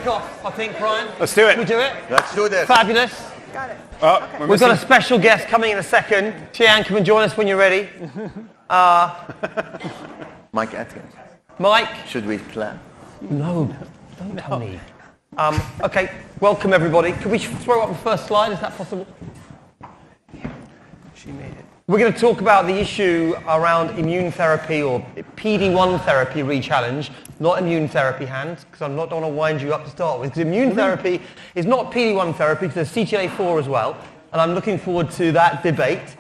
off, I think, Brian. Let's do it. Can we do it? Let's do this. Fabulous. Got it. Oh, Okay. We've got a special guest coming in a second. Tian, come and join us when you're ready. Mike Atkins. Mike? Should we clap? No, don't tell me. Okay, welcome everybody. Could we throw up the first slide? Is that possible? She made it. We're going to talk about the issue around immune therapy or PD-1 therapy Rechallenge, not immune therapy hands, because I don't want to wind you up to start with. Because immune therapy is not PD-1 therapy, there's CTLA-4 as well. And I'm looking forward to that debate,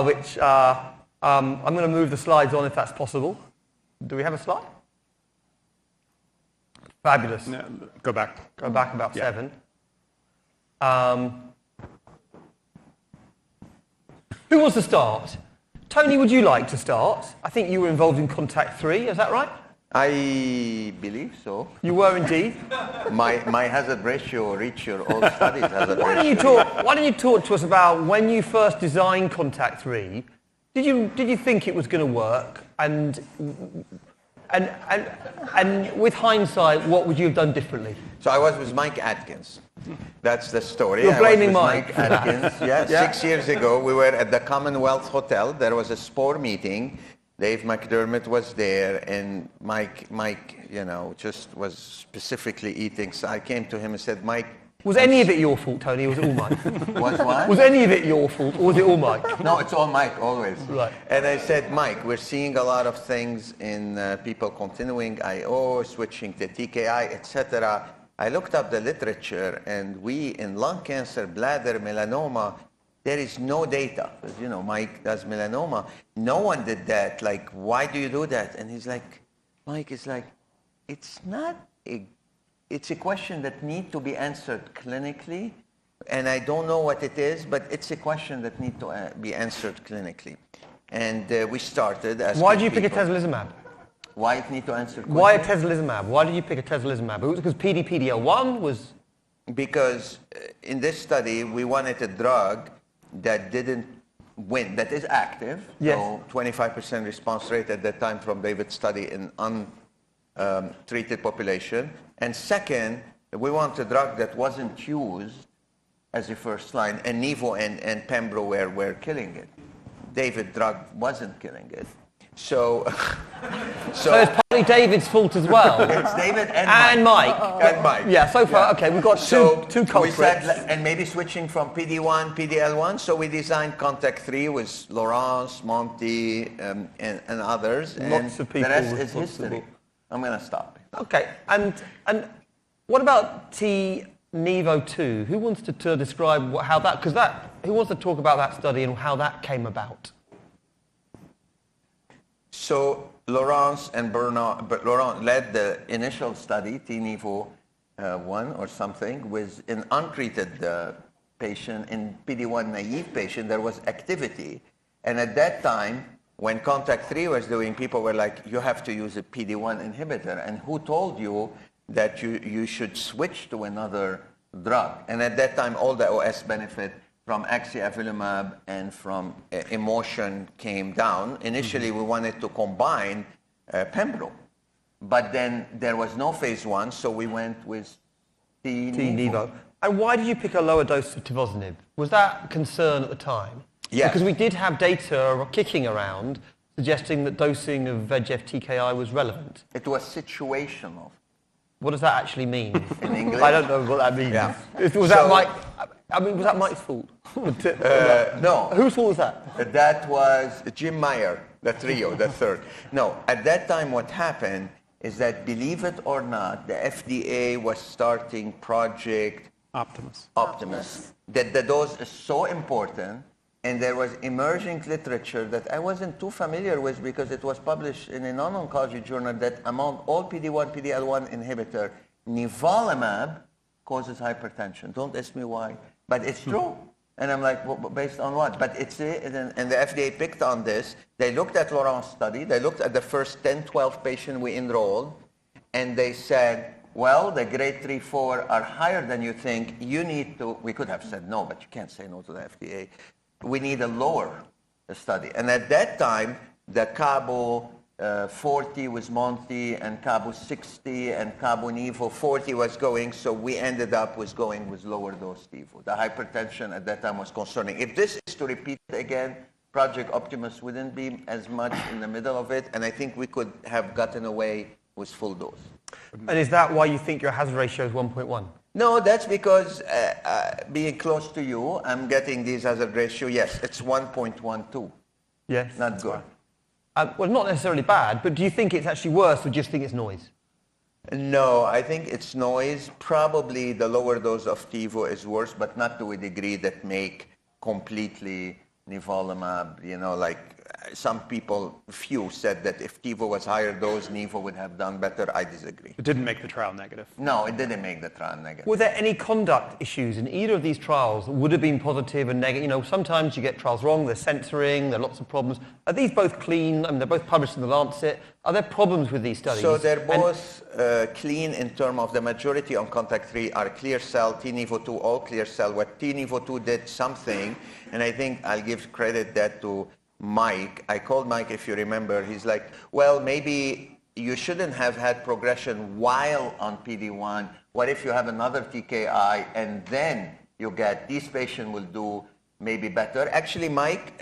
which I'm going to move the slides on if that's possible. Do we have a slide? Fabulous. No, go back. Go back about 7. Who wants to start? Toni, would you like to start? I think you were involved in Contact 3, is that right? I believe so. You were indeed. My hazard ratio reached your old studies hazard Why ratio. don't you talk to us about when you first designed Contact 3, did you think it was going to work? And with hindsight, what would you have done differently? So I was with Mike Atkins. That's the story. You're blaming I was Mike with for that. Atkins. Yeah, 6 years ago, we were at the Commonwealth Hotel. There was a SPORE meeting. Dave McDermott was there, and Mike, just was specifically eating. So I came to him and said, Mike. Was any of it your fault, Toni, or was it all Mike? Was what? Was any of it your fault, or was it all Mike? No, it's all Mike, always. Right. And I said, Mike, we're seeing a lot of things in people continuing IO, switching to TKI, etc. I looked up the literature, and we, in lung cancer, bladder, melanoma, there is no data. Because, Mike does melanoma. No one did that. Like, why do you do that? And he's like, Mike is like, it's a question that needs to be answered clinically. And I don't know what it is, but it's a question that needs to be answered clinically. And we started asking Why did you pick people, atezolizumab? why it need to answer quickly? Why atezolizumab? Why did you pick atezolizumab? Was it because PD-1 was... Because in this study, we wanted a drug that didn't win, that is active. Yes. So 25% response rate at that time from David's study in untreated population. And second, we want a drug that wasn't used as a first line, and Nivo and Pembro were killing it. David's drug wasn't killing it. So it's partly David's fault as well. It's David and Mike. And Mike. Yeah, so far, okay, we've got two culprits. We said, and maybe switching from PD-1, PD-L1, so we designed Contact 3 with Laurence, Monty, and others. Lots of people the rest is responsible. history. I'm going to stop. Okay, and what about T-Nivo 2? Who wants to describe how that, who wants to talk about that study and how that came about? So Laurence and Bernard, but Laurent led the initial study, T-Nivo 1 or something, with an untreated patient, in PD-1 naive patient, there was activity. And at that time, when Contact 3 was doing, people were like, you have to use a PD-1 inhibitor. And who told you that you should switch to another drug? And at that time, all the OS benefit from axiavilumab and from emotion came down. Initially, we wanted to combine Pembro. But then there was no phase 1, so we went with T-Nivo. And why did you pick a lower dose of tivozanib? Was that a concern at the time? Yes. Because we did have data kicking around suggesting that dosing of VEGF TKI was relevant. It was situational. What does that actually mean? In English? I don't know what that means. Yeah. Was that Mike? I mean, was that Mike's fault? No. Whose fault was that? That was Jim Meyer, the trio, the third. No, at that time what happened is that, believe it or not, the FDA was starting Project Optimus. That the dose is so important, and there was emerging literature that I wasn't too familiar with because it was published in a non-oncology journal that among all PD-1, PD-L1 inhibitor, nivolumab causes hypertension. Don't ask me why, but it's true. And I'm like, well, based on what? But it's, and the FDA picked on this. They looked at Laurent's study. They looked at the first 10, 12 patients we enrolled, and they said, well, the grade 3, 4 are higher than you think. You need to, we could have said no, but you can't say no to the FDA. We need a lower study. And at that time, the Cabo 40 with Monty and Cabo 60 and Cabo Nivo 40 was going, so we ended up with going with lower dose Tivo. The hypertension at that time was concerning. If this is to repeat again, Project Optimus wouldn't be as much in the middle of it, and I think we could have gotten away with full dose. And is that why you think your hazard ratio is 1.1? No, that's because being close to you, I'm getting this hazard ratio. Yes, it's 1.12. Yes. Not good. Well, not necessarily bad, but do you think it's actually worse, or do you just think it's noise? No, I think it's noise. Probably the lower dose of Tivo is worse, but not to a degree that make completely nivolumab, like some people, few said that if Tivo was higher dose, Nivo would have done better. I disagree. It didn't make the trial negative. No, it didn't make the trial negative. Were there any conduct issues in either of these trials that would have been positive and negative? Sometimes you get trials wrong, there's censoring, there are lots of problems. Are these both clean? I mean, they're both published in the Lancet. Are there problems with these studies? So they're both clean in terms of the majority on contact 3 are clear cell, T-Nivo2, all clear cell. What T-Nivo2 did something, and I think I'll give credit that to Mike. I called Mike, if you remember. He's like, well, maybe you shouldn't have had progression while on PD-1. What if you have another TKI and then you get, these patients will do maybe better. Actually, Mike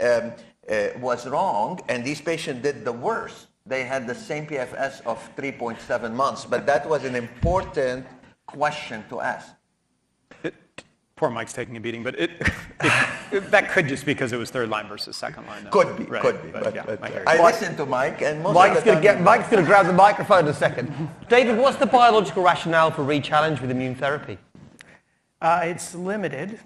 was wrong, and these patients did the worst. They had the same PFS of 3.7 months, but that was an important question to ask. Poor Mike's taking a beating, but that could just be because it was third line versus second line. Though. Could be, right. could be. But I listened to Mike, and Mike's going to grab the microphone in a second. David, what's the biological rationale for Rechallenge with immune therapy? It's limited.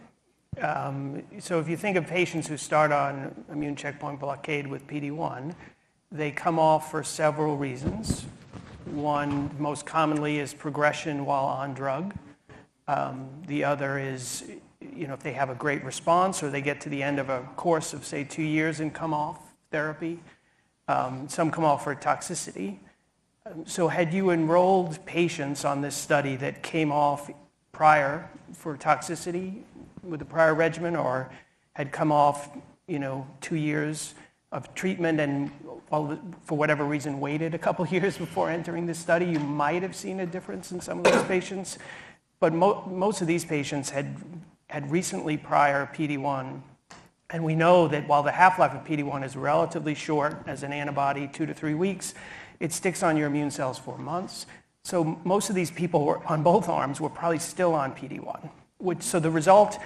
So if you think of patients who start on immune checkpoint blockade with PD-1, they come off for several reasons. One, most commonly, is progression while on drug. The other is, if they have a great response or they get to the end of a course of, say, 2 years and come off therapy. Some come off for toxicity. So had you enrolled patients on this study that came off prior for toxicity with a prior regimen, or had come off, 2 years of treatment and, for whatever reason, waited a couple years before entering the study, you might have seen a difference in some of those patients. But most of these patients had recently prior PD-1. And we know that while the half-life of PD-1 is relatively short as an antibody, 2 to 3 weeks, it sticks on your immune cells for months. So most of these people on both arms were probably still on PD-1. So the result,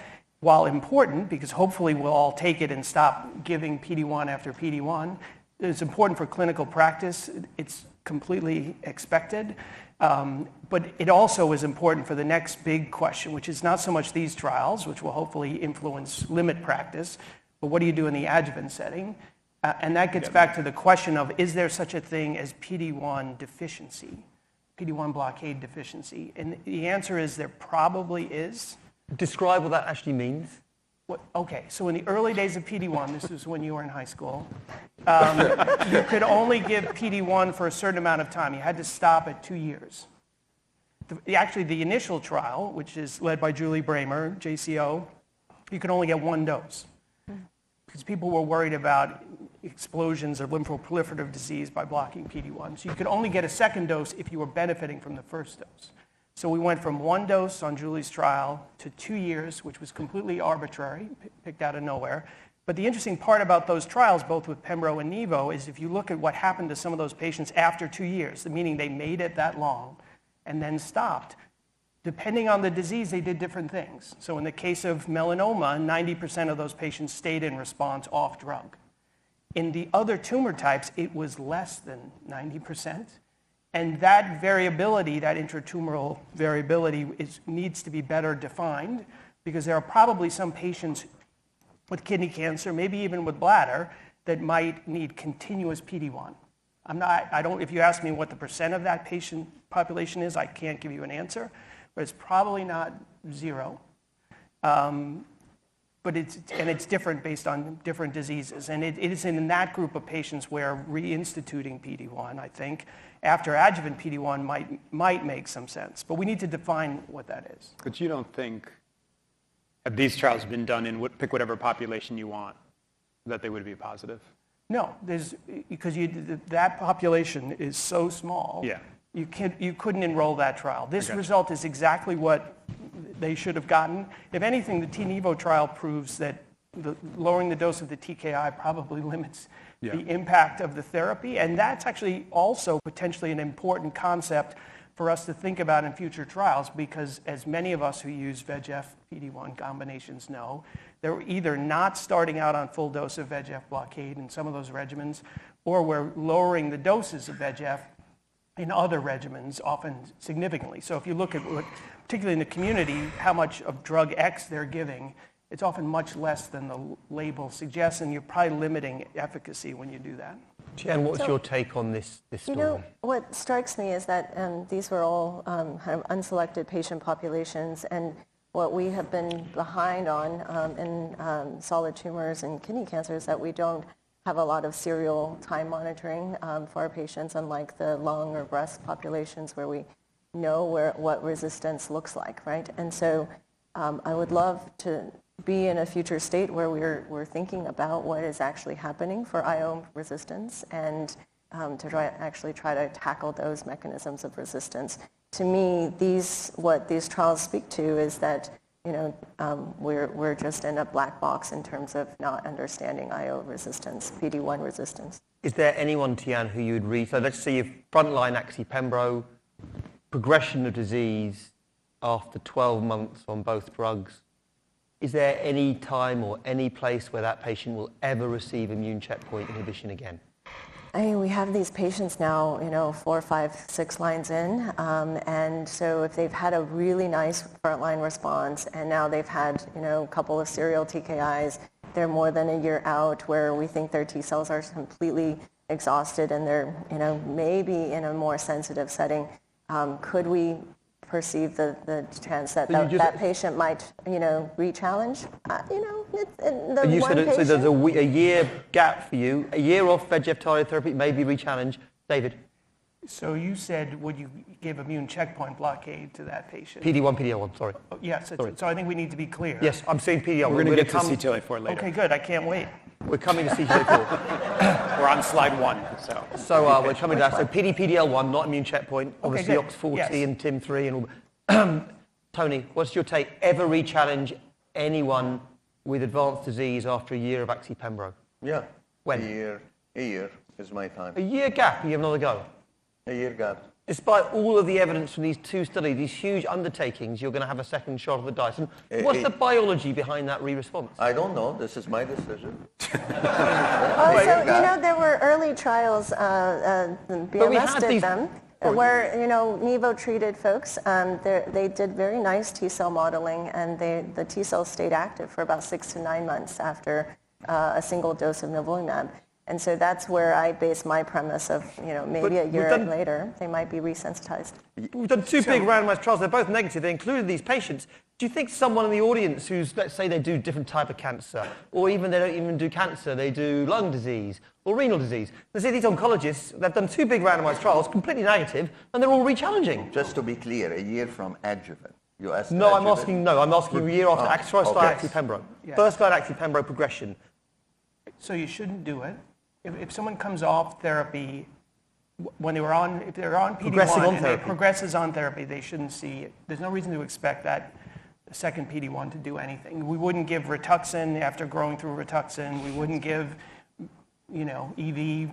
while important, because hopefully we'll all take it and stop giving PD-1 after PD-1, it's important for clinical practice. It's completely expected. But it also is important for the next big question, which is not so much these trials, which will hopefully influence limit practice, but what do you do in the adjuvant setting? And that gets back to the question of, is there such a thing as PD-1 deficiency, PD-1 blockade deficiency? And the answer is there probably is. Describe what that actually means. Okay, so in the early days of PD-1, this is when you were in high school, you could only give PD-1 for a certain amount of time. You had to stop at 2 years. Actually, the initial trial, which is led by Julie Bramer, JCO, you could only get 1 dose because people were worried about explosions of lymphoproliferative disease by blocking PD-1. So you could only get a second dose if you were benefiting from the first dose. So we went from 1 dose on Julie's trial to 2 years, which was completely arbitrary, picked out of nowhere. But the interesting part about those trials, both with Pembro and Nivo, is if you look at what happened to some of those patients after 2 years, meaning they made it that long and then stopped, depending on the disease, they did different things. So in the case of melanoma, 90% of those patients stayed in response off drug. In the other tumor types, it was less than 90%. And that variability, that intratumoral variability, needs to be better defined because there are probably some patients with kidney cancer, maybe even with bladder, that might need continuous PD-1. If you ask me what the percent of that patient population is, I can't give you an answer, but it's probably not 0. But it's different based on different diseases. And it is in that group of patients where reinstituting PD-1, I think, after adjuvant PD-1 might make some sense. But we need to define what that is. But you don't think, have these trials been done in pick whatever population you want, that they would be positive? No, because that population is so small. Yeah. You couldn't enroll that trial. This result is exactly what they should have gotten. If anything, the T-Nevo trial proves that lowering the dose of the TKI probably limits the impact of the therapy, and that's actually also potentially an important concept for us to think about in future trials, because as many of us who use VEGF PD-1 combinations know, they're either not starting out on full dose of VEGF blockade in some of those regimens, or we're lowering the doses of VEGF in other regimens, often significantly. So if you look at what, particularly in the community, how much of drug X they're giving, it's often much less than the label suggests, and you're probably limiting efficacy when you do that. Tian, what's your take on this story? You know, what strikes me is that these were all kind of unselected patient populations, and what we have been behind on in solid tumors and kidney cancer is that we don't have a lot of serial time monitoring for our patients, unlike the lung or breast populations where we know what resistance looks like, right? And so I would love to be in a future state where we're thinking about what is actually happening for IO resistance and to try to tackle those mechanisms of resistance. To me, what these trials speak to is that we're just in a black box in terms of not understanding IO resistance, PD-1 resistance. Is there anyone, Tian, who you'd read? So let's see if frontline axi-pembro, progression of disease after 12 months on both drugs. Is there any time or any place where that patient will ever receive immune checkpoint inhibition again? I mean, we have these patients now, 4, 5, 6 lines in, and so if they've had a really nice frontline response, and now they've had, a couple of serial TKIs, they're more than a year out, where we think their T cells are completely exhausted, and they're, maybe in a more sensitive setting. Could we perceive the chance that that patient might, rechallenge? You said so there's a year gap for you, a year off VEGF-targeted therapy, maybe rechallenge. David? So you said, would you give immune checkpoint blockade to that patient? PD-1, PD-L1, sorry. Yes, so I think we need to be clear. Yes, I'm saying PD-L1. We're going to get to CTLA-4 later. Okay, good. I can't wait. We're coming to CTLA-4. We're on slide 1, so. So we're coming to that. So PD-L1, not immune checkpoint. Obviously, good. OX40 Yes. and TIM3 and all. Toni, what's your take? Ever rechallenge anyone with advanced disease after a year of axi-pembro? Yeah. When? A year is my time. A year gap, you have another go. A year gap. Despite all of the evidence from these two studies, these huge undertakings, you're going to have a second shot of the dice. And what's the biology behind that re-response? I don't know. This is my decision. There were early trials, BMS did them, where, Nivo-treated folks, they did very nice T-cell modeling, and the T-cells stayed active for about 6 to 9 months after a single dose of nivolumab. And so that's where I base my premise of, maybe a year later, they might be resensitized. We've done two big randomized trials. They're both negative. They included these patients. Do you think someone in the audience who's, let's say they do different type of cancer, or even they don't even do cancer, they do lung disease or renal disease. Let's say these oncologists, they've done two big randomized trials, completely negative, and they're all rechallenging. Just to be clear, a year from Adjuvant. You asked No, Adjuvant? I'm asking a year after first line axi-pembro. Yes. First line axi-pembro progression. So you shouldn't do it. If someone comes off therapy, when they're on PD-1 and it progresses on therapy, they shouldn't see it. There's no reason to expect that the second PD-1 to do anything. We wouldn't give Rituxan after going through Rituxan. We wouldn't give, EV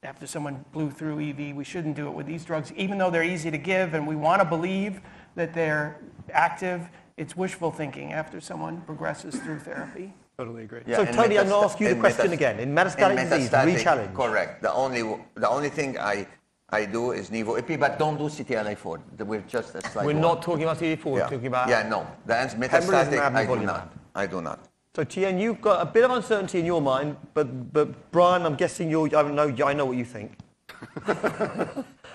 after someone blew through EV. We shouldn't do it with these drugs, even though they're easy to give and we want to believe that they're active. It's wishful thinking after someone progresses through therapy. Totally agree. Yeah, So Toni, I'm going to ask you the question again. In metastatic disease, rechallenge. Correct. The only thing I do is Nivo-Ipi, but don't do CTLA-4. We're just a slight. We're not talking about CTLA-4, we're talking about... Yeah, no. The answer metastatic, Pembrolizumab, I do not. So Tian, you've got a bit of uncertainty in your mind, but Brian, I'm guessing I know what you think.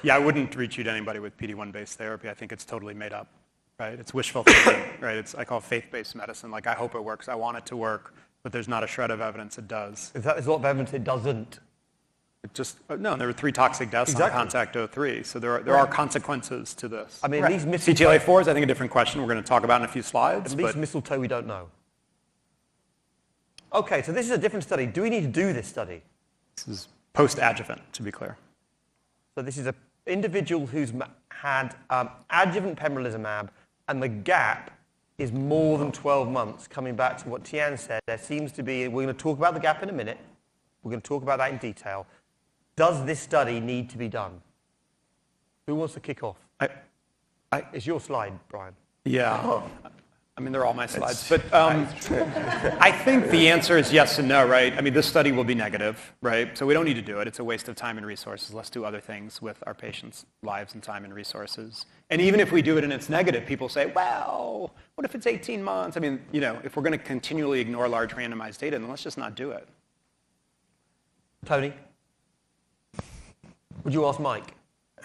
Yeah, I wouldn't retreat anybody with PD-1-based therapy. I think it's totally made up. Right? It's wishful thinking, right? I call it faith-based medicine. Like, I hope it works. I want it to work, but there's not a shred of evidence it does. There's a lot of evidence it doesn't. There were 3 toxic deaths on Contact 03, so there are consequences to this. I mean, these mistletoe... CTLA-4 is, I think, a different question we're going to talk about in a few slides. At least mistletoe we don't know. Okay, so this is a different study. Do we need to do this study? This is post-adjuvant, to be clear. So this is an individual who's had adjuvant pembrolizumab, and the gap is more than 12 months. Coming back to what Tian said, there seems to be, we're going to talk about the gap in a minute. We're going to talk about that in detail. Does this study need to be done? Who wants to kick off? It's your slide, Brian. Yeah. I mean, they're all my slides. But I think the answer is yes and no, right? I mean, this study will be negative, right? So we don't need to do it. It's a waste of time and resources. Let's do other things with our patients' lives and time and resources. And even if we do it and it's negative, people say, well, what if it's 18 months? I mean, if we're going to continually ignore large randomized data, then let's just not do it. Toni? Would you ask Mike?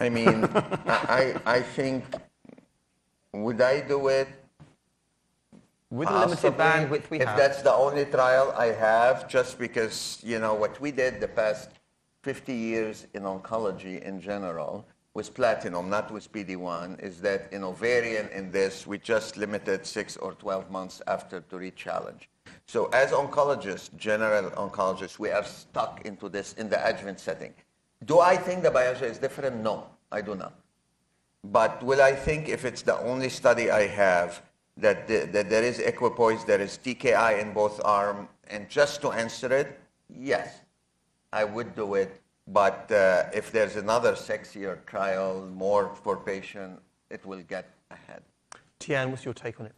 I mean, I think, would I do it? With the limited bandwidth we have. If that's the only trial I have, just because, what we did the past 50 years in oncology in general, with platinum, not with PD-1, is that in ovarian in this, we just limited 6 or 12 months after to Rechallenge. So as oncologists, general oncologists, we are stuck into this in the adjuvant setting. Do I think the biology is different? No, I do not. But will I think if it's the only study I have that there is equipoise, there is TKI in both arms, and just to answer it, yes, I would do it. But if there's another sexier trial, more for patient, it will get ahead. Tian, what's your take on it?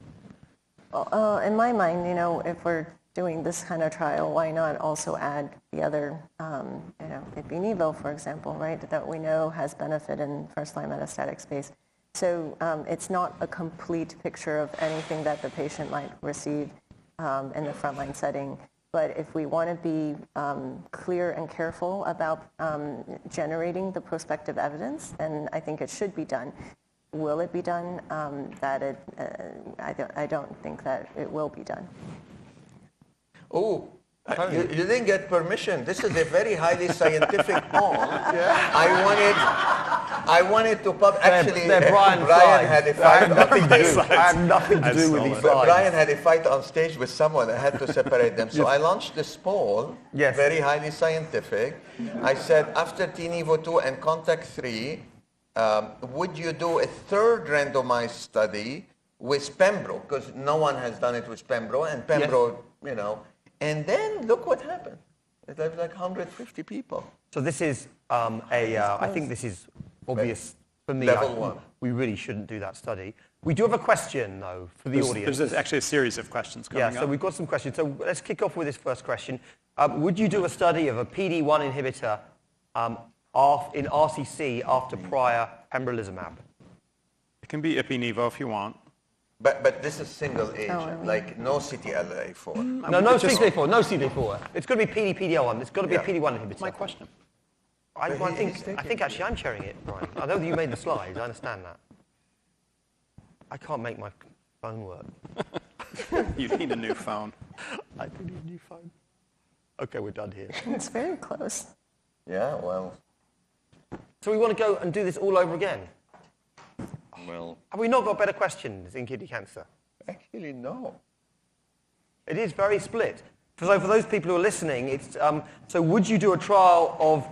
Well, in my mind, if we're doing this kind of trial, why not also add the other, ipi-nivo, for example, right, that we know has benefit in first-line metastatic space. So it's not a complete picture of anything that the patient might receive in the frontline setting. But if we want to be clear and careful about generating the prospective evidence, then I think it should be done. Will it be done? I don't think that it will be done. Oh, you didn't get permission. This is a very highly scientific poem. Yeah. I wanted to actually. Brian had a fight. I have nothing to do with these slides. Brian had a fight on stage with someone. I had to separate them. So I launched this poll. Yes. Very highly scientific. I said after T-Nivo 2 and Contact 3, would you do a third randomized study with Pembro? Because no one has done it with Pembro, and Pembro, And then look what happened. It was like 150 people. So this is I think this is obvious for me. Level 1. We really shouldn't do that study. We do have a question, though, for the audience. There's actually a series of questions coming up. Yeah, so we've got some questions. So let's kick off with this first question. Would you do a study of a PD-1 inhibitor in RCC after prior pembrolizumab? It can be ipi-nivo if you want. But this is single agent, like no CTLA-4. No CTLA-4, no CTLA-4. It's got to be PD-1. It's got to be a PD-1 inhibitor. My question. I think actually I'm chairing it, Brian. I know that you made the slides. I understand that. I can't make my phone work. You need a new phone. I do need a new phone. Okay, we're done here. It's very close. Yeah, well. So we want to go and do this all over again? Well. Have we not got better questions in kidney cancer? Actually, no. It is very split. So for those people who are listening, it's so would you do a trial of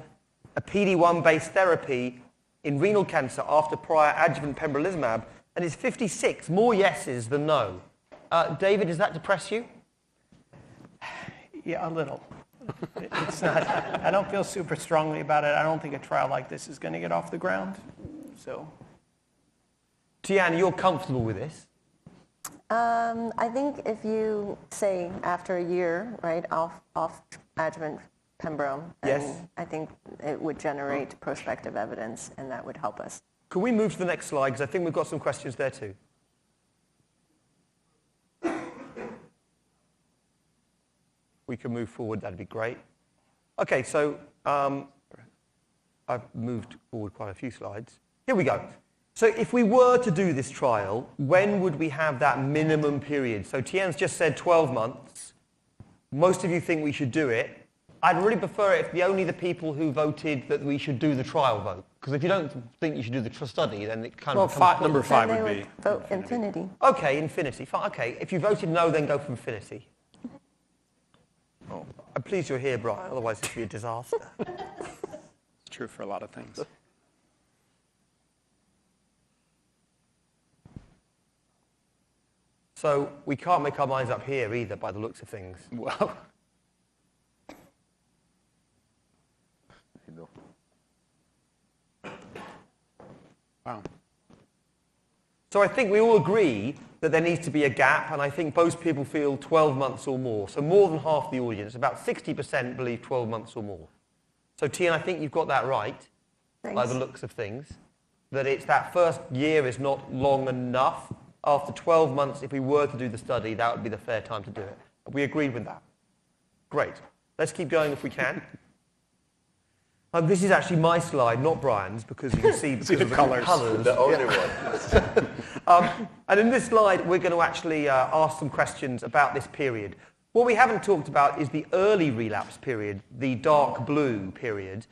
a PD-1-based therapy in renal cancer after prior adjuvant pembrolizumab? And it's 56, more yeses than no. David, does that depress you? Yeah, a little. It's not. I don't feel super strongly about it. I don't think a trial like this is going to get off the ground. So. Tian, you're comfortable with this? I think if you say after a year, right, off adjuvant pembro, yes, I think it would generate prospective evidence, and that would help us. Could we move to the next slide? Because I think we've got some questions there too. We can move forward. That'd be great. Okay, so I've moved forward quite a few slides. Here we go. So if we were to do this trial, when would we have that minimum period? So Tian's just said 12 months. Most of you think we should do it. I'd really prefer it if only the people who voted that we should do the trial vote. Because if you don't think you should do the study, then it kind of becomes... number 5 would be... Vote infinity. Okay, infinity. Fine. Okay, if you voted no, then go for infinity. Oh. I'm pleased you're here, Brian, otherwise this would be a disaster. It's true for a lot of things. So we can't make our minds up here either by the looks of things. Well, wow. So I think we all agree that there needs to be a gap, and I think most people feel 12 months or more. So more than half the audience, about 60% believe 12 months or more. So Tian, I think you've got that right, by the looks of things, that it's that first year is not long enough. After 12 months, if we were to do the study, that would be the fair time to do it. We agreed with that. Great. Let's keep going if we can. This is actually my slide, not Brian's, because you can see because of the colours. The only one. And in this slide, we're going to actually ask some questions about this period. What we haven't talked about is the early relapse period, the dark blue period,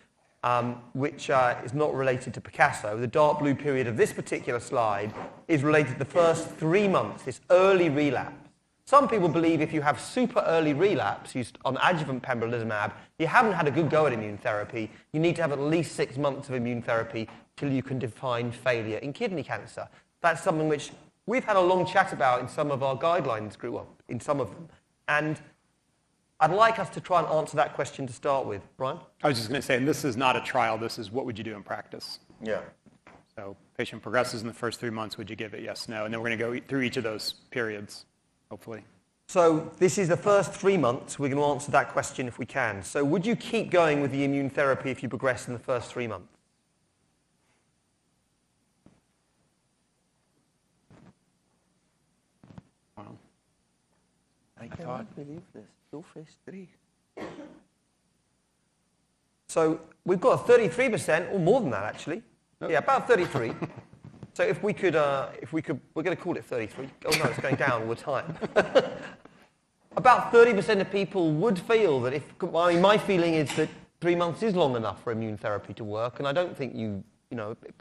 which is not related to Picasso. The dark blue period of this particular slide is related to the first 3 months, this early relapse. Some people believe if you have super early relapse used on adjuvant pembrolizumab, you haven't had a good go at immune therapy. You need to have at least 6 months of immune therapy till you can define failure in kidney cancer. That's something which we've had a long chat about in some of our guidelines group, well, in some of them. And I'd like us to try and answer that question to start with. Brian? I was just going to say, and this is not a trial, this is what would you do in practice? Yeah. So patient progresses in the first 3 months, would you give it yes, no? And then we're going to go through each of those periods, hopefully. So this is the first 3 months. We're going to answer that question if we can. So would you keep going with the immune therapy if you progress in the first 3 months? Wow. I cannot believe this. 2 phase 3. So we've got a 33%, or more than that actually. Yeah, about 33. So if we could, we're going to call it 33. Oh no, it's going down all the time. About 30% of people would feel that I mean, my feeling is that 3 months is long enough for immune therapy to work, and I don't think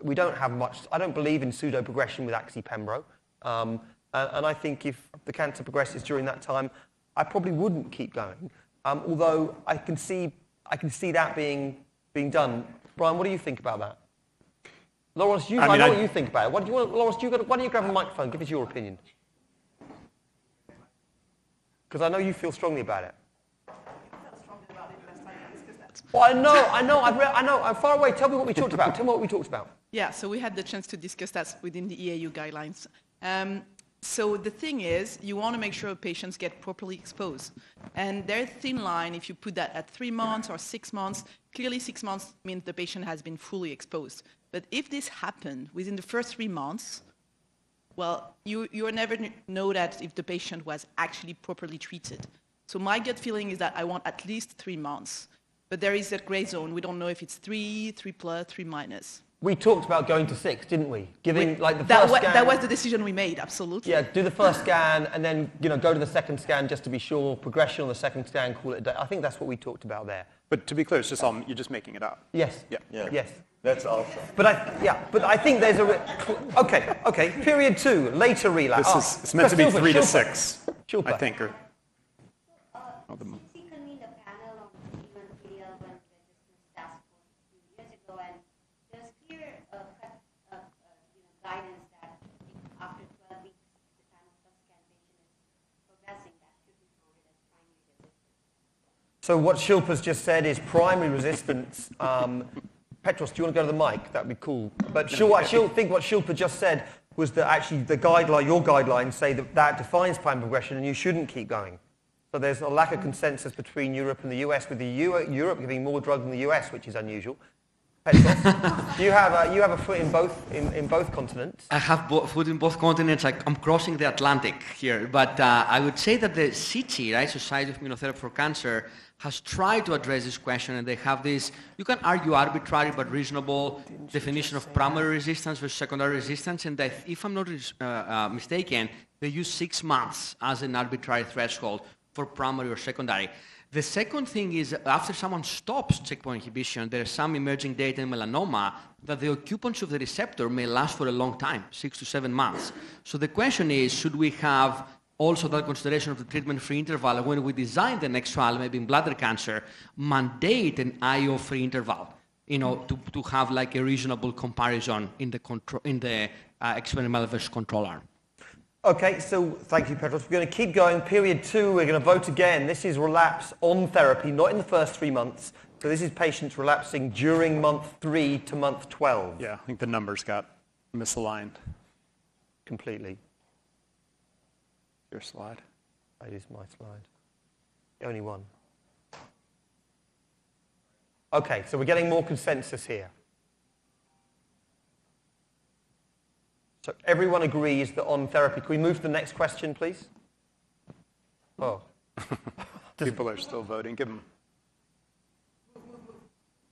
we don't have much, I don't believe in pseudo-progression with Axi-Pembro. And I think if the cancer progresses during that time, I probably wouldn't keep going. Although I can see that being done. Brian, what do you think about that? Lawrence, I know what you think about it. Lawrence, why don't you grab a microphone? Give us your opinion. Because I know you feel strongly about it. Well, I know. I'm far away. Tell me what we talked about. Yeah, so we had the chance to discuss that within the EAU guidelines. So the thing is, you want to make sure patients get properly exposed. And there's a thin line if you put that at 3 months or 6 months. Clearly 6 months means the patient has been fully exposed. But if this happened within the first 3 months, well, you will never know that if the patient was actually properly treated. So my gut feeling is that I want at least 3 months. But there is that gray zone. We don't know if it's 3, 3 plus, 3 minus. We talked about going to 6, didn't we? Giving like the first scan. That was the decision we made, absolutely. Yeah, do the first scan and then go to the second scan just to be sure. Progression on the second scan, call it a day. I think that's what we talked about there. But to be clear, it's just you're just making it up. Yes. Yeah. Yes. That's awesome. But I think there's okay. Period 2, later relapse. It's meant to be 3 to 6, Shilpa. I think. So what Shilpa's just said is primary resistance. Petros, do you want to go to the mic? That would be cool. But she'll think what Shilpa just said was that actually your guidelines say that defines primary progression and you shouldn't keep going. So there's a lack of consensus between Europe and the US, with Europe giving more drug than the US, which is unusual. Petros, you have a foot in both continents. I have foot in both continents. I'm crossing the Atlantic here. But I would say that the SITC, right, Society of Immunotherapy for Cancer, has tried to address this question, and they have this, you can argue arbitrary but reasonable definition of primary resistance versus secondary resistance, and if I'm not mistaken, they use 6 months as an arbitrary threshold for primary or secondary. The second thing is, after someone stops checkpoint inhibition, there is some emerging data in melanoma that the occupancy of the receptor may last for a long time, 6 to 7 months. So the question is, should we have also that consideration of the treatment-free interval, when we design the next trial, maybe in bladder cancer, mandate an IO-free interval, to have like a reasonable comparison in the experimental versus control arm. Okay, so thank you, Petros. We're going to keep going. Period 2, we're going to vote again. This is relapse on therapy, not in the first 3 months. So this is patients relapsing during month 3 to month 12. Yeah, I think the numbers got misaligned. Completely. Your slide. That is my slide. The only one. Okay, so we're getting more consensus here. So everyone agrees that on therapy. Can we move to the next question, please? Oh. People are still voting. Give them.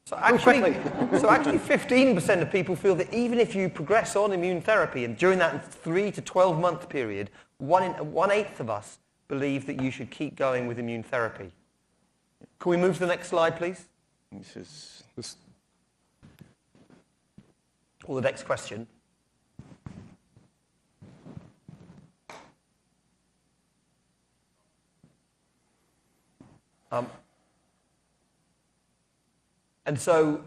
So actually 15% of people feel that even if you progress on immune therapy, and during that 3 to 12 month period, 1/8 of us believe that you should keep going with immune therapy. Can we move to the next slide, please? Or the next question. And so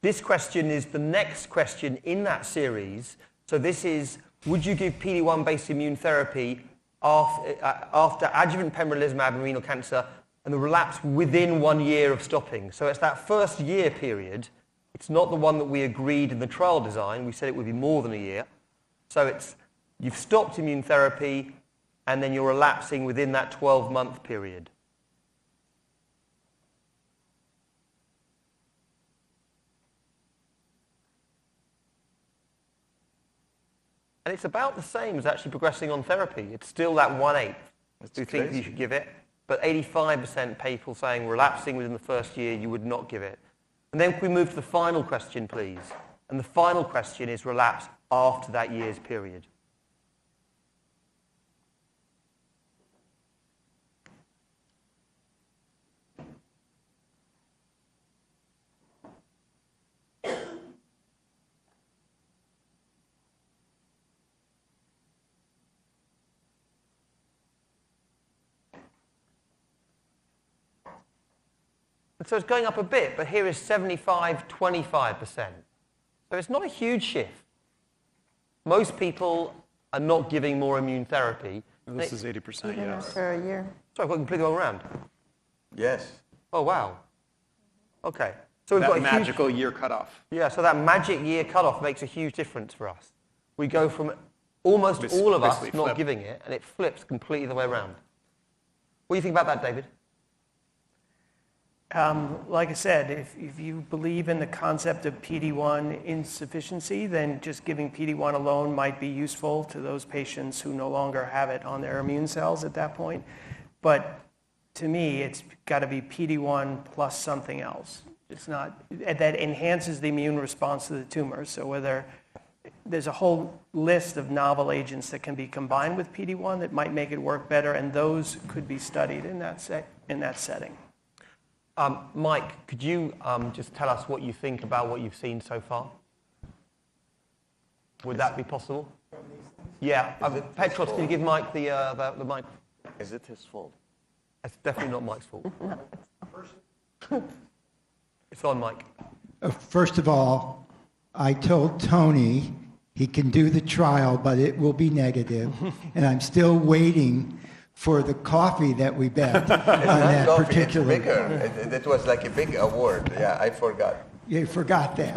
this question is the next question in that series. So this is, would you give PD-1-based immune therapy after adjuvant pembrolizumab in renal cancer and the relapse within 1 year of stopping? So it's that first year period. It's not the one that we agreed in the trial design. We said it would be more than a year. So it's, you've stopped immune therapy and then you're relapsing within that 12-month period. And it's about the same as actually progressing on therapy. It's still that 1/8 who think you should give it. But 85% people saying relapsing within the first year, you would not give it. And then can we move to the final question, please? And the final question is relapse after that year's period. So it's going up a bit, but here is 75-25%. So it's not a huge shift. Most people are not giving more immune therapy. This is 80%, yes. For a year. Sorry, I've got completely wrong around. Yes. Oh, wow. Okay. So we've That got a magical year cutoff. Yeah, so that magic year cutoff makes a huge difference for us. We go from almost all of us not flip. giving it, and it flips completely the way around. What do you think about that, David? Like I said, if you believe in the concept of PD-1 insufficiency, then just giving PD-1 alone might be useful to those patients who no longer have it on their immune cells at that point. But to me, it's got to be PD-1 plus something else. It's not, that enhances the immune response to the tumor. So whether there's a whole list of novel agents that can be combined with PD-1 that might make it work better, and those could be studied in that setting. Mike, could you just tell us what you think about what you've seen so far? Would that be possible? Yeah. Petros, can you give Mike the mic? Is it his fault? It's definitely not Mike's fault. It's on Mike. First of all, I told Toni he can do the trial, but it will be negative. And I'm still waiting for the coffee that we bet on that coffee, particular. It's bigger. That was like a big award. Yeah, I forgot. You forgot that.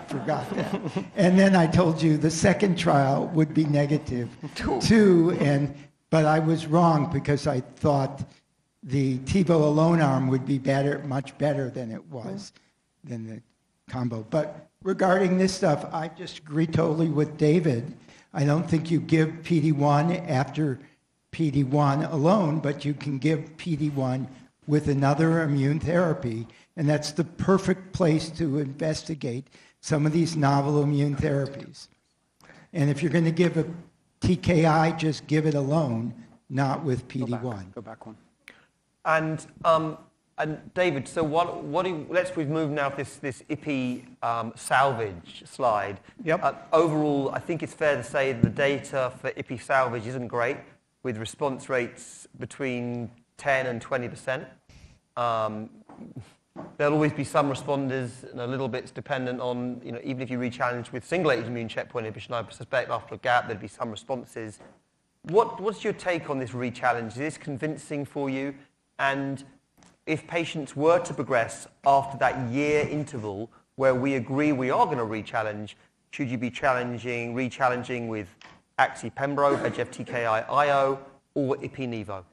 Forgot that. And then I told you the second trial would be negative. Two. But I was wrong because I thought the TiVo alone arm would be better, much better than it was, than the combo. But regarding this stuff, I just agree totally with David. I don't think you give PD-1 after PD-1 alone, but you can give PD-1 with another immune therapy, and that's the perfect place to investigate some of these novel immune therapies. And if you're going to give a TKI, just give it alone, not with PD-1. Go back one. And And David, so we've moved now to this IPI salvage slide. Yep. Overall, I think it's fair to say the data for IPI salvage isn't great, with response rates between 10 and 20%. There'll always be some responders, and a little bit's dependent on, even if you re-challenge with single-agent immune checkpoint inhibition, I suspect after a gap there'd be some responses. What's your take on this re-challenge? Is this convincing for you? And if patients were to progress after that year interval where we agree we are going to re-challenge, should you be re-challenging with Axi-Pembro, VEGF-TKI-IO, or Ipi-Nivo?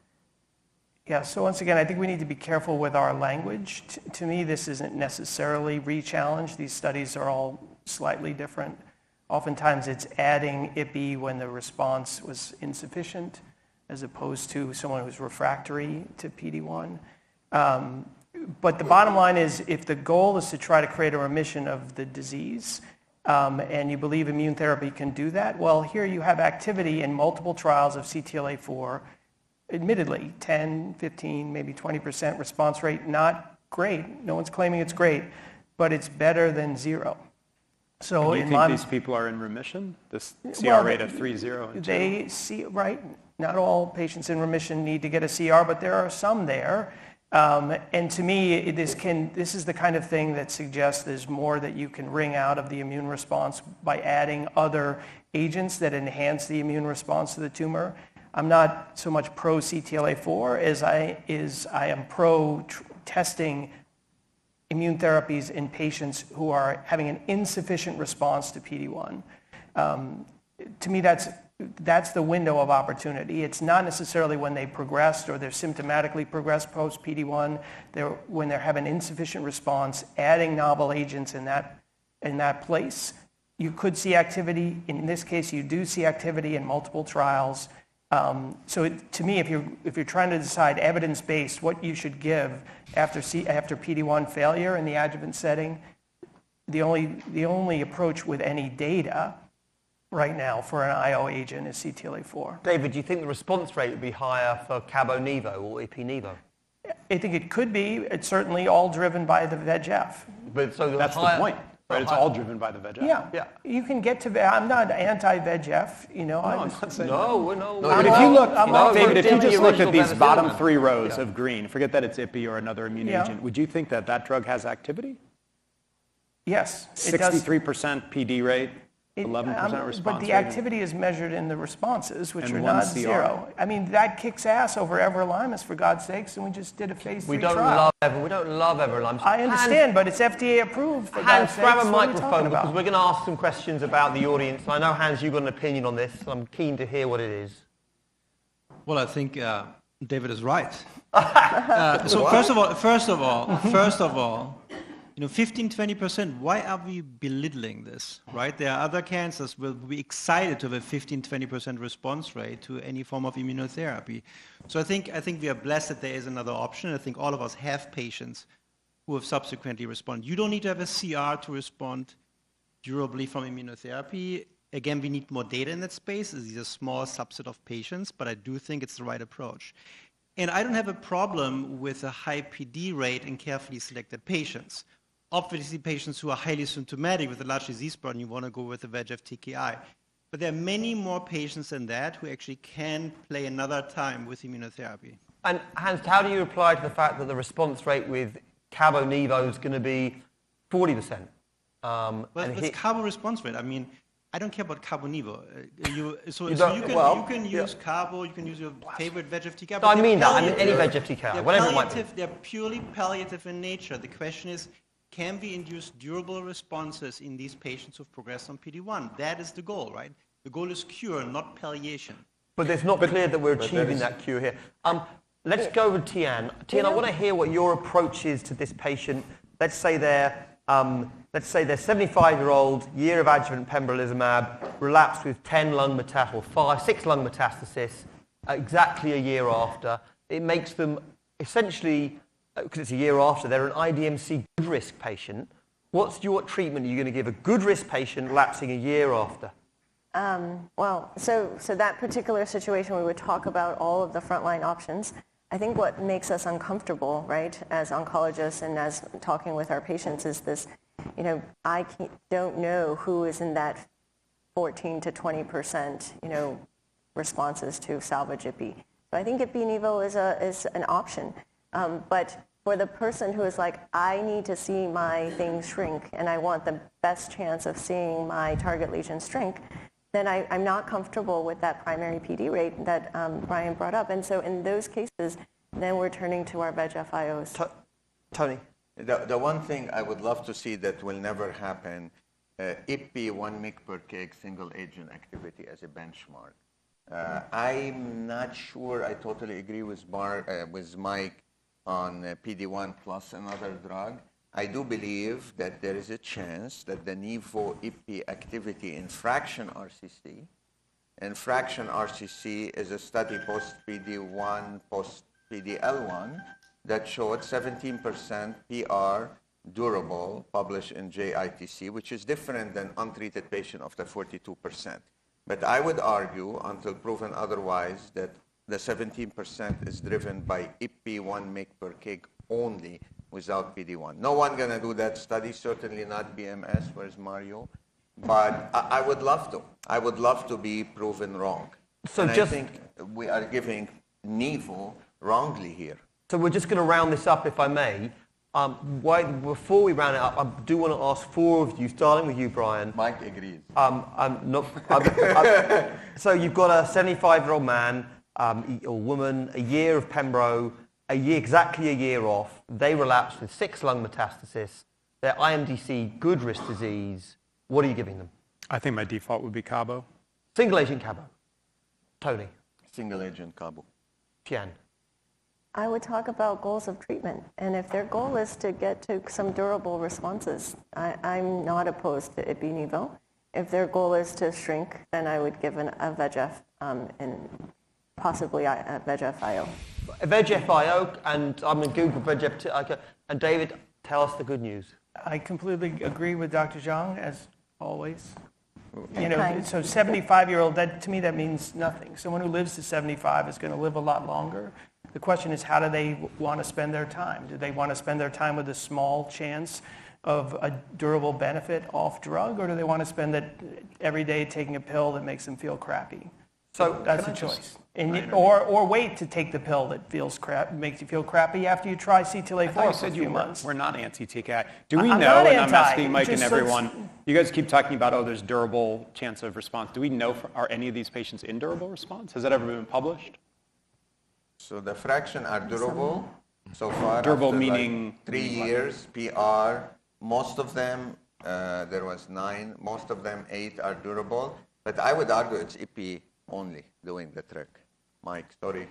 Yeah, so once again, I think we need to be careful with our language. To me, this isn't necessarily re-challenge. These studies are all slightly different. Oftentimes, it's adding Ipi when the response was insufficient, as opposed to someone who's refractory to PD-1. But the bottom line is, if the goal is to try to create a remission of the disease, and you believe immune therapy can do that, well, here you have activity in multiple trials of CTLA-4, admittedly, 10, 15, maybe 20% response rate, not great. No one's claiming it's great, but it's better than zero. So do you think these people are in remission? This CR rate of 3.0 and 2? They see, right, not all patients in remission need to get a CR, but there are some there. And to me, this is the kind of thing that suggests there's more that you can wring out of the immune response by adding other agents that enhance the immune response to the tumor. I'm not so much pro CTLA-4 as I am pro testing immune therapies in patients who are having an insufficient response to PD-1. To me, that's the window of opportunity. It's not necessarily when they progressed or they're symptomatically progressed post PD-1. When they have an insufficient response, adding novel agents in that place, you could see activity. In this case, you do see activity in multiple trials. So to me, if you're trying to decide evidence-based what you should give after PD-1 failure in the adjuvant setting, the only approach with any data right now for an IO agent is CTLA-4. David, do you think the response rate would be higher for Cabo-Nivo or Ipi-Nivo? I think it could be. It's certainly all driven by the VEGF. But so that's the point. Right, it's all driven by the VEGF. Yeah. You can get to. I'm not anti-VEGF. I'm not saying no. But if you look, David, if you just look at these bottom three rows of green, forget that it's Ipi or another immune agent, would you think that drug has activity? Yes. 63% PD rate, 11% response But the rate. activity is measured in the responses, which And are one not CR. zero. I mean, that kicks ass over everolimus, for God's sakes, and we just did a phase 3 We don't trial. love everolimus. I understand, but it's FDA approved, for God's sakes. Grab a What are we microphone talking because about? we're going to ask some questions about the audience. I know, Hans, you've got an opinion on this. So I'm keen to hear what it is. Well, I think David is right. So first of all, 15, 20%, why are we belittling this, right? There are other cancers who will be excited to have a 15, 20% response rate to any form of immunotherapy. So I think we are blessed that there is another option. I think all of us have patients who have subsequently responded. You don't need to have a CR to respond durably from immunotherapy. Again, we need more data in that space. These are a small subset of patients, but I do think it's the right approach. And I don't have a problem with a high PD rate in carefully selected patients. Obviously, patients who are highly symptomatic with a large disease burden, you want to go with the VEGF-TKI. But there are many more patients than that who actually can play another time with immunotherapy. And Hans, how do you reply to the fact that the response rate with Cabo-Nivo is going to be 40%? Well, it's Cabo response rate. I mean, I don't care about Cabo-Nivo. You can use Cabo, you can use your favorite VEGF-TKI. So I mean that. I mean any VEGF-TKI, whatever it might be. They're purely palliative in nature. The question is, can we induce durable responses in these patients who've progressed on PD-1? That is the goal, right? The goal is cure, not palliation. But it's not clear that we're achieving that cure here. Let's go with Tian. Tian, I want to hear what your approach is to this patient. Let's say they're 75-year-old, year of adjuvant pembrolizumab, relapsed with 6 lung metastasis, exactly a year after. It makes them essentially, because it's a year after, they're an IDMC good risk patient. What treatment are you going to give a good risk patient lapsing a year after? So that particular situation, we would talk about all of the frontline options. I think what makes us uncomfortable, right, as oncologists and as talking with our patients is this, don't know who is in that 14 to 20%, responses to salvage IPI. So I think IPI-NIVO is an option. But for the person who is like, I need to see my thing shrink and I want the best chance of seeing my target lesion shrink, then I'm not comfortable with that primary PD rate that Brian brought up. And so in those cases, then we're turning to our VEGF-IOs. Tony. The one thing I would love to see that will never happen, IPI 1 mg per kg single agent activity as a benchmark. I'm not sure I totally agree with Mike on PD-1 plus another drug. I do believe that there is a chance that the NIVO IPI activity in fraction RCC, and fraction RCC is a study post-PD-1, post-PD-L1 that showed 17% PR durable, published in JITC, which is different than untreated patient of the 42%. But I would argue, until proven otherwise, that the 17% is driven by IPI 1 mg per kg only, without PD-1. No one going to do that study, certainly not BMS, where's Mario? But I would love to. I would love to be proven wrong. So and just, I think we are giving NIVO wrongly here. So we're just going to round this up, if I may. Before we round it up, I do want to ask four of you, starting with you, Brian. Mike agrees. So you've got a 75-year-old man or woman, a year of Pembro, exactly a year off. They relapse with 6 lung metastasis. They're IMDC, good risk disease. What are you giving them? I think my default would be Cabo. Single agent Cabo. Tony. Single agent Cabo. Tian. I would talk about goals of treatment. And if their goal is to get to some durable responses, I'm not opposed to IPI-NIVO. If their goal is to shrink, then I would give a VEGF and possibly a VEGF-IO. VEGF-IO, and I'm going to Google VEGF. And David, tell us the good news. I completely agree with Dr. Zhang, as always. Okay. So 75-year-old, to me, that means nothing. Someone who lives to 75 is going to live a lot longer. The question is, how do they want to spend their time? Do they want to spend their time with a small chance of a durable benefit off drug, or do they want to spend it every day taking a pill that makes them feel crappy? So that's a choice. Or wait to take the pill that makes you feel crappy after you try CTLA-4 for a few months. We're not anti-TKI. Do we know, and I'm asking Mike and everyone, you guys keep talking about, there's durable chance of response. Do we know, are any of these patients in durable response? Has that ever been published? So the fraction are durable so far. Durable meaning? 3 years, PR. Most of them, there was 9. Most of them, 8 are durable. But I would argue it's IPI only doing the trick. Mike, sorry.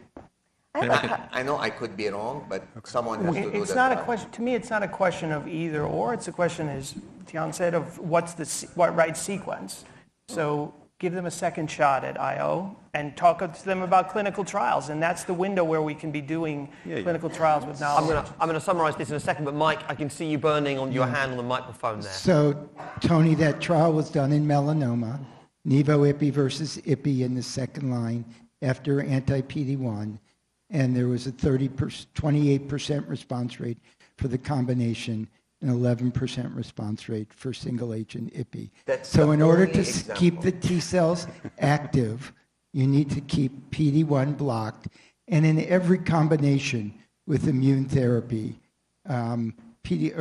I know I could be wrong, but someone has to do It's not a question. To me, it's not a question of either or. It's a question, as Tian said, of what right sequence. So give them a second shot at IO and talk to them about clinical trials. And that's the window where we can be doing clinical trials with knowledge. I'm going to summarize this in a second, but Mike, I can see you burning on your hand on the microphone there. So, Tony, that trial was done in melanoma, NIVO-IPI versus IPI in the second line after anti-PD-1, and there was a 28% response rate for the combination and 11% response rate for single-agent IPI. So in order to keep the T cells active, you need to keep PD-1 blocked. And in every combination with immune therapy, or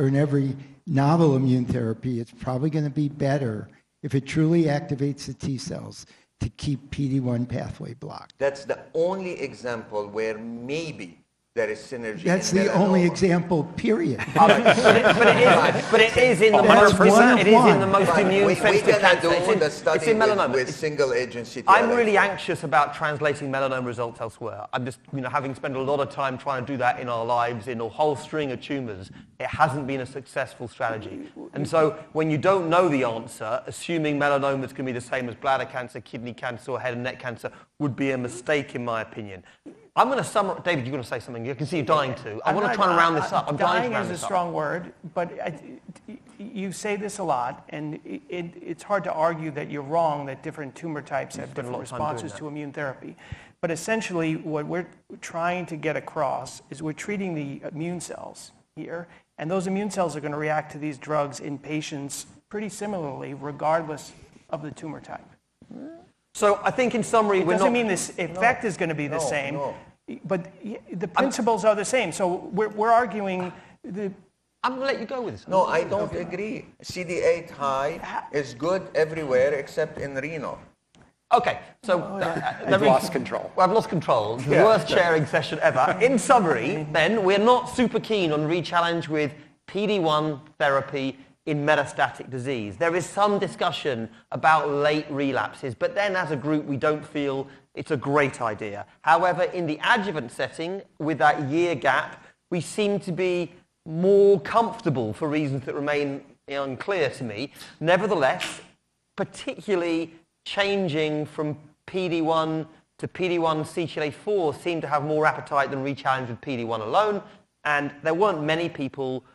in every novel immune therapy, it's probably going to be better if it truly activates the T cells to keep PD-1 pathway blocked. That's the only example where maybe there is synergy. That's the only example, period. But it is in the most immune sensitive cancer. It's in melanoma. With single agent CTLA-4. I'm really anxious about translating melanoma results elsewhere. I'm just, having spent a lot of time trying to do that in our lives in a whole string of tumors, it hasn't been a successful strategy. And so when you don't know the answer, assuming melanoma is going to be the same as bladder cancer, kidney cancer, or head and neck cancer would be a mistake in my opinion. I'm going to summarize. David, you're going to say something. I can see you dying to. I want to try and round this up. I'm dying to round this up. Dying is a strong word, but you say this a lot, and it's hard to argue that you're wrong that different tumor types have different responses to immune therapy. But essentially, what we're trying to get across is we're treating the immune cells here, and those immune cells are going to react to these drugs in patients pretty similarly, regardless of the tumor type. So I think in summary, It doesn't mean this effect is going to be the same, but the principles are the same. So we're arguing the. I'm going to let you go with this. No, I don't agree. CD8 high is good everywhere except in renal. Okay, so I've lost control. Well, I've lost control. The worst chairing session ever. In summary, then, we're not super keen on Rechallenge with PD-1 therapy in metastatic disease. There is some discussion about late relapses, but then as a group, we don't feel it's a great idea. However, in the adjuvant setting, with that year gap, we seem to be more comfortable for reasons that remain unclear to me. Nevertheless, particularly changing from PD-1 to PD-1 CTLA-4 seemed to have more appetite than Rechallenge with PD-1 alone, and there weren't many people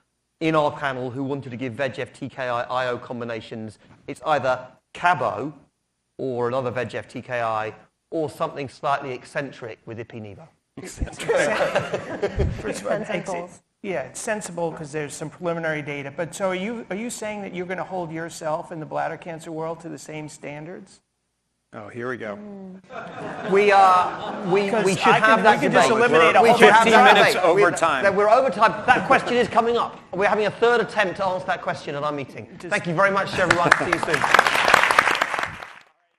in our panel who wanted to give VEGF TKI IO combinations. It's either Cabo or another VEGF TKI or something slightly eccentric with Ipi-Nivo. Yeah, it's sensible because there's some preliminary data. But so are you saying that you're going to hold yourself in the bladder cancer world to the same standards? Oh, here we go. We should have that debate. Just eliminate a we whole should have 15 that minutes debate. over time. We're over time. That question is coming up. We're having a third attempt to answer that question at our meeting. Thank you very much to everyone. See you soon.